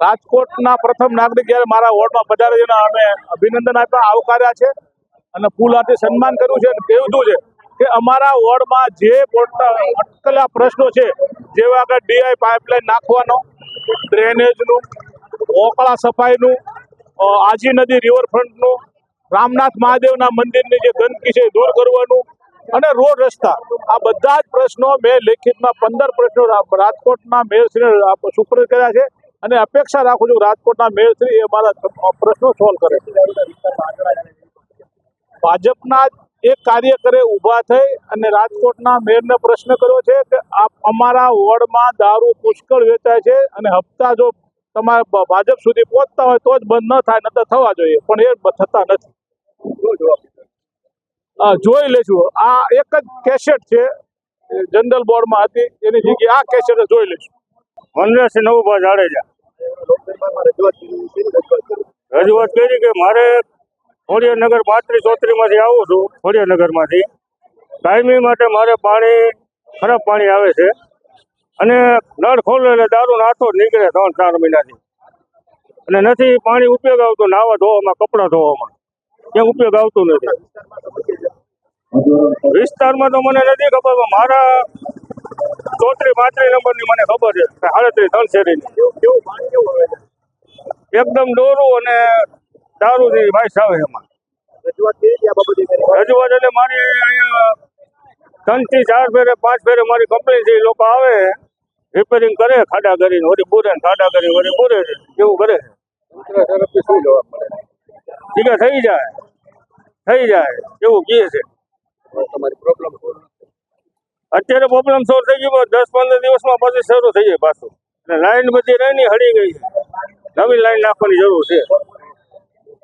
રાજકોટના પ્રથમ નાગરિક જ્યારે મારા વોર્ડમાં પધારે છે અમે અભિનંદન આપ્યા, આવકાર્યા છે અને ફૂલહારથી સન્માન કર્યું છે અને કહેવું છે કે અમારા વોર્ડમાં જે અટકેલા પ્રશ્નો છે, જેવા કે ડીઆઈ પાઇપલાઇન નાખવાનો, ડ્રેનેજનું, ઓકળા સફાઈનું, આજી નદી રિવરફ્રન્ટનું, રામનાથ મહાદેવના મંદિરની જે ગંદકી છે એ દૂર કરવાનું અને રોડ રસ્તા, આ બધા જ પ્રશ્નો મેં લેખિતમાં 15 પ્રશ્નો રાજકોટના મેયરશ્રીને સુપરત કર્યા છે અને અપેક્ષા રાખું છું રાજકોટના મેયરશ્રી એ મારા પ્રશ્નો સોલ્વ કરે. ભાજપના એક કાર્યકરે ઊભા થઈ અને રાજકોટના મેયરને પ્રશ્ન કર્યો છે કે અમારા વોર્ડમાં દારૂ પુષ્કળ વેચાય છે અને હપ્તા જો તમારા ભાજપ સુધી પહોંચતા હોય તો જ બંધ ન થાય, નહીંતર થવા જોઈએ, પણ એ થતા નથી. જોઈ લેશું. આ એક જ કેસેટ છે જનરલ બોર્ડમાં હતી, એની જગ્યાએ આ કેસેટ જોઈ લેશું. વનરાજસિંહ નવુભા જાડેજા રજૂઆત કરી કે મારે ખોડિયારનગર 32-34 માંથી આવું છું. ખોડિયારનગરમાંથી કાયમી માટે મારે પાણી ખરાબ પાણી આવે છે અને નળ ખોલો એટલે દારૂ નાથો નીકળે 3-4 મહિનાથી અને નથી પાણી ઉપયોગ આવતો નાવા ધોવામાં, કપડાં ધોવામાં, ક્યાં ઉપયોગ આવતું નથી. વિસ્તારમાં તો મને નથી ખબર, મારા 34-35 નંબરની મને ખબર છે, 37 શેરીની. એકદમ ડોરું અને દારૂની વાઇસ આવે એમાં. રજૂઆત એટલે મારી અહીંયા 3 થી 4 ફેરે 5 ફેરે મારી કંપની છે, એ લોકો આવે રિપેરિંગ કરે, ખાડા કરીને વળી પૂરે, ખાડા કરીને વળી પૂરે છે, એવું કરે છે. થઈ જાય એવું કહે છે. અત્યારે પ્રોબ્લેમ સોલ્વ થઈ ગયો, 10-15 દિવસમાં પછી શરૂ થઈ જાય પાછું. અને લાઈન બધી રહી હળી ગઈ છે, નવી લાઈન નાખવાની જરૂર છે.